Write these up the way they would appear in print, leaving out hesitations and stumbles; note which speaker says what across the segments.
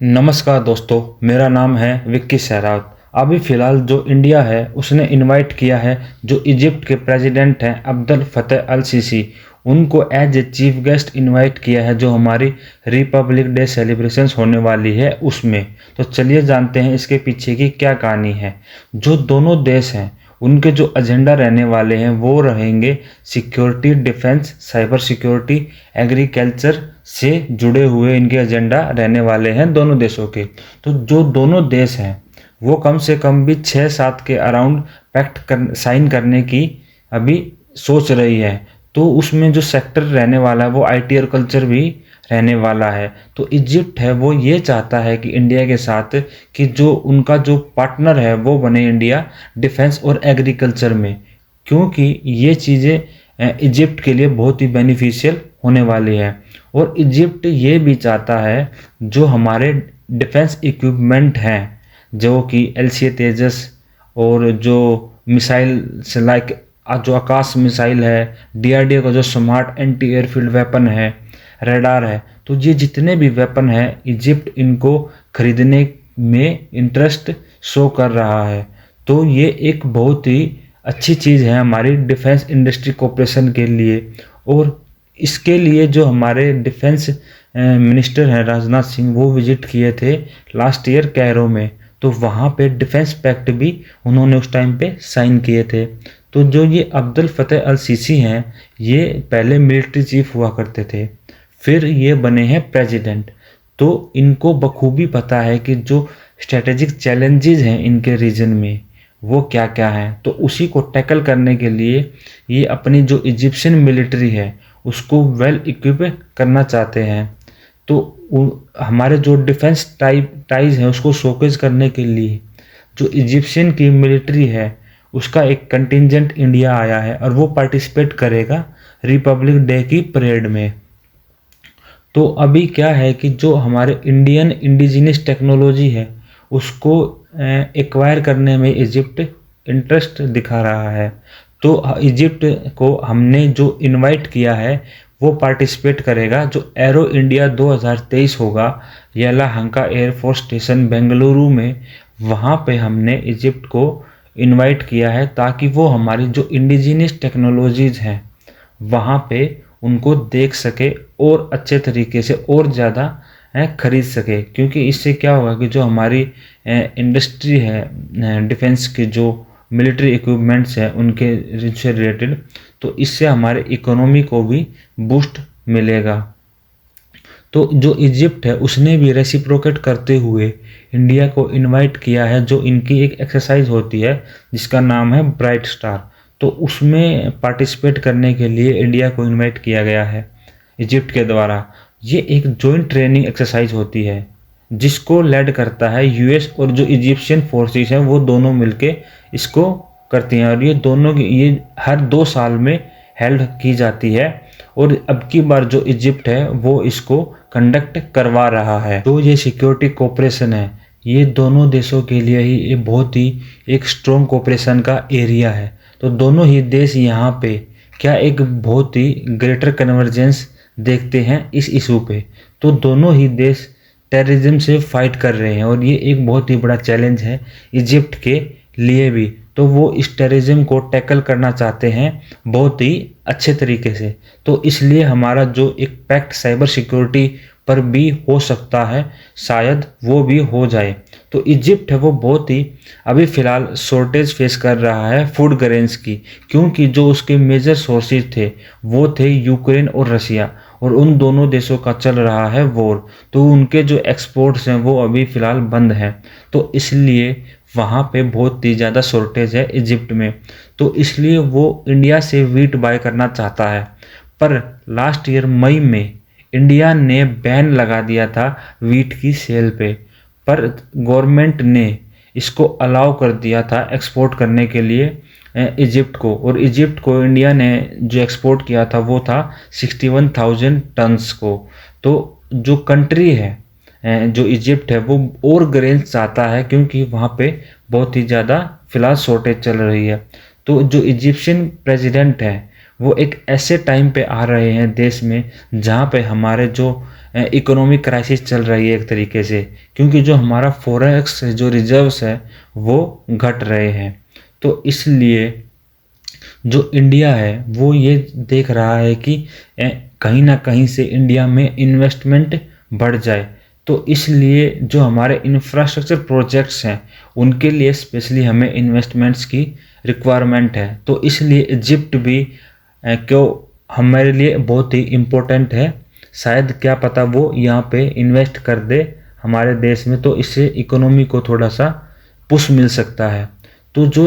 Speaker 1: नमस्कार दोस्तों, मेरा नाम है विक्की सहरावत। अभी फ़िलहाल जो इंडिया है उसने इनवाइट किया है जो इजिप्ट के प्रेसिडेंट हैं अब्दुल फतेह अल सीसी, उनको as a chief guest invite किया है जो हमारी रिपब्लिक डे सेलिब्रेशंस होने वाली है उसमें। तो चलिए जानते हैं इसके पीछे की क्या कहानी है। जो दोनों देश हैं उनके जो एजेंडा रहने वाले हैं वो रहेंगे security, defence, cyber security, agriculture से जुड़े हुए इनके एजेंडा रहने वाले हैं दोनों देशों के। तो जो दोनों देश हैं वो कम से कम भी 6-7 के अराउंड साइन करने की अभी सोच रही है। तो उसमें जो सेक्टर रहने वाला है वो आईटी और कल्चर भी रहने वाला है। तो इजिप्ट है वो ये चाहता है कि इंडिया के साथ कि जो उनका जो पार्टनर है वो बने इंडिया डिफेंस और एग्रीकल्चर में, क्योंकि ये चीज़ें इजिप्ट के लिए बहुत ही बेनिफिशियल होने वाली है। और इजिप्ट ये भी चाहता है जो हमारे डिफेंस इक्विपमेंट हैं जो कि एलसीए तेजस और जो मिसाइल से लाइक जो आकाश मिसाइल है, डीआरडीओ का जो स्मार्ट एंटी एयरफील्ड वेपन है, रडार है, तो ये जितने भी वेपन है इजिप्ट इनको खरीदने में इंटरेस्ट शो कर रहा है। तो ये एक बहुत ही अच्छी चीज़ है हमारी डिफेंस इंडस्ट्री कोऑपरेशन के लिए। और इसके लिए जो हमारे डिफेंस मिनिस्टर हैं राजनाथ सिंह वो विजिट किए थे लास्ट ईयर कैरो में। तो वहाँ पे डिफेंस पैक्ट भी उन्होंने उस टाइम पे साइन किए थे। तो जो ये अब्दुल फतेह अल सीसी हैं ये पहले मिलिट्री चीफ हुआ करते थे, फिर ये बने हैं प्रेसिडेंट। तो इनको बखूबी पता है कि जो स्ट्रेटेजिक चैलेंजेस हैं इनके रीजन में वो क्या क्या हैं। तो उसी को टैकल करने के लिए ये अपनी जो इजिप्शियन मिलिट्री है उसको वेल इक्विप करना चाहते हैं। तो हमारे जो डिफेंस टाइज हैं उसको शोकेस करने के लिए जो इजिप्शियन की मिलिट्री है उसका एक कंटिजेंट इंडिया आया है और वो पार्टिसिपेट करेगा रिपब्लिक डे की परेड में। तो अभी क्या है कि जो हमारे इंडियन इंडिजिनस टेक्नोलॉजी है उसको एक्वायर करने में इजिप्ट इंटरेस्ट दिखा रहा है। तो इजिप्ट को हमने जो इनवाइट किया है वो पार्टिसिपेट करेगा जो एरो इंडिया 2023 होगा येलाहंका एयरफोर्स स्टेशन बेंगलुरु में। वहाँ पे हमने इजिप्ट को इनवाइट किया है ताकि वो हमारी जो इंडिजिनस टेक्नोलॉजीज हैं वहाँ पे उनको देख सके और अच्छे तरीके से और ज़्यादा खरीद सके। क्योंकि इससे क्या होगा कि जो हमारी इंडस्ट्री है डिफेंस की जो मिलिट्री इक्विपमेंट्स हैं उनके से रिलेटेड, तो इससे हमारे इकोनॉमी को भी बूस्ट मिलेगा। तो जो इजिप्ट है उसने भी रेसिप्रोकेट करते हुए इंडिया को इनवाइट किया है जो इनकी एक एक्सरसाइज होती है जिसका नाम है ब्राइट स्टार। तो उसमें पार्टिसिपेट करने के लिए इंडिया को इनवाइट किया गया है इजिप्ट के द्वारा। ये एक जॉइंट ट्रेनिंग एक्सरसाइज होती है जिसको लेड करता है यूएस और जो इजिप्शियन फोर्सेस हैं वो दोनों मिलके इसको करती हैं। और ये दोनों की ये हर 2 साल में हेल्ड की जाती है और अब की बार जो इजिप्ट है वो इसको कंडक्ट करवा रहा है। तो ये सिक्योरिटी कोऑपरेशन है ये दोनों देशों के लिए ही ये बहुत ही एक स्ट्रॉन्ग कोऑपरेशन का एरिया है। तो दोनों ही देश यहाँ पे क्या एक बहुत ही ग्रेटर कन्वर्जेंस देखते हैं इस इशू पे। तो दोनों ही देश टेररिज्म से फाइट कर रहे हैं और ये एक बहुत ही बड़ा चैलेंज है इजिप्ट के लिए भी। तो वो इस टेररिज्म को टैकल करना चाहते हैं बहुत ही अच्छे तरीके से। तो इसलिए हमारा जो एक पैक्ट साइबर सिक्योरिटी पर भी हो सकता है शायद वो भी हो जाए। तो इजिप्ट है वो बहुत ही अभी फ़िलहाल शॉर्टेज फेस कर रहा है फूड ग्रेन्स की, क्योंकि जो उसके मेजर सोर्सेज थे वो थे यूक्रेन और रशिया और उन दोनों देशों का चल रहा है वॉर। तो उनके जो एक्सपोर्ट्स हैं वो अभी फ़िलहाल बंद हैं। तो इसलिए वहाँ पे बहुत ही ज़्यादा शॉर्टेज है इजिप्ट में। तो इसलिए वो इंडिया से वीट बाय करना चाहता है। पर लास्ट ईयर मई में इंडिया ने बैन लगा दिया था वीट की सेल पे, पर गवर्नमेंट ने इसको अलाउ कर दिया था एक्सपोर्ट करने के लिए इजिप्ट को। और इजिप्ट को इंडिया ने जो एक्सपोर्ट किया था वो था 61,000 टन्स को। तो जो कंट्री है जो इजिप्ट है वो और ग्रेन्स चाहता है क्योंकि वहाँ पे बहुत ही ज़्यादा फ़िलहाल शॉर्टेज चल रही है। तो जो इजिप्शियन प्रेसिडेंट है वो एक ऐसे टाइम पे आ रहे हैं देश में जहाँ पे हमारे जो इकोनॉमिक क्राइसिस चल रही है एक तरीके से, क्योंकि जो हमारा फॉरेक्स जो रिजर्व्स है वो घट रहे हैं। तो इसलिए जो इंडिया है वो ये देख रहा है कि कहीं ना कहीं से इंडिया में इन्वेस्टमेंट बढ़ जाए। तो इसलिए जो हमारे इंफ्रास्ट्रक्चर प्रोजेक्ट्स हैं उनके लिए स्पेशली हमें इन्वेस्टमेंट्स की रिक्वायरमेंट है। तो इसलिए इजिप्ट भी क्यों हमारे लिए बहुत ही इम्पोर्टेंट है। शायद क्या पता वो यहाँ पे इन्वेस्ट कर दे हमारे देश में, तो इससे इकोनॉमी को थोड़ा सा पुश मिल सकता है। तो जो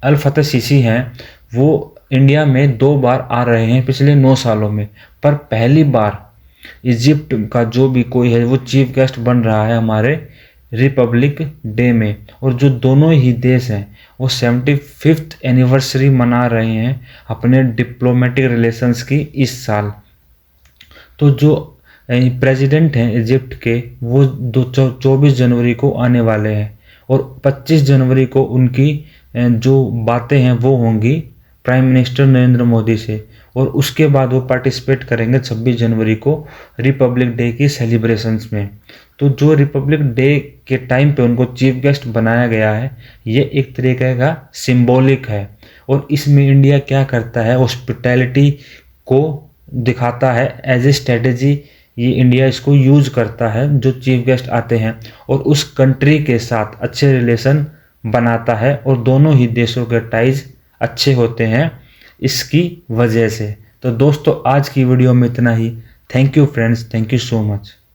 Speaker 1: अल फतह सीसी हैं वो इंडिया में 2 बार आ रहे हैं पिछले 9 सालों में, पर पहली बार इजिप्ट का जो भी कोई है वो चीफ गेस्ट बन रहा है हमारे रिपब्लिक डे में। और जो दोनों ही देश हैं वो 75th एनिवर्सरी मना रहे हैं अपने डिप्लोमेटिक रिलेशंस की इस साल। तो जो प्रेसिडेंट हैं इजिप्ट के वो 24 जनवरी को आने वाले हैं, और 25 जनवरी को उनकी जो बातें हैं वो होंगी प्राइम मिनिस्टर नरेंद्र मोदी से, और उसके बाद वो पार्टिसिपेट करेंगे 26 जनवरी को रिपब्लिक डे की सेलिब्रेशंस में। तो जो रिपब्लिक डे के टाइम पे उनको चीफ गेस्ट बनाया गया है ये एक तरीके का सिंबॉलिक है, और इसमें इंडिया क्या करता है, हॉस्पिटैलिटी को दिखाता है एज ए स्ट्रेटेजी। ये इंडिया इसको यूज करता है जो चीफ गेस्ट आते हैं, और उस कंट्री के साथ अच्छे रिलेशन बनाता है, और दोनों ही देशों के टाइज अच्छे होते हैं इसकी वजह से। तो दोस्तों आज की वीडियो में इतना ही। Thank you friends, thank you so much.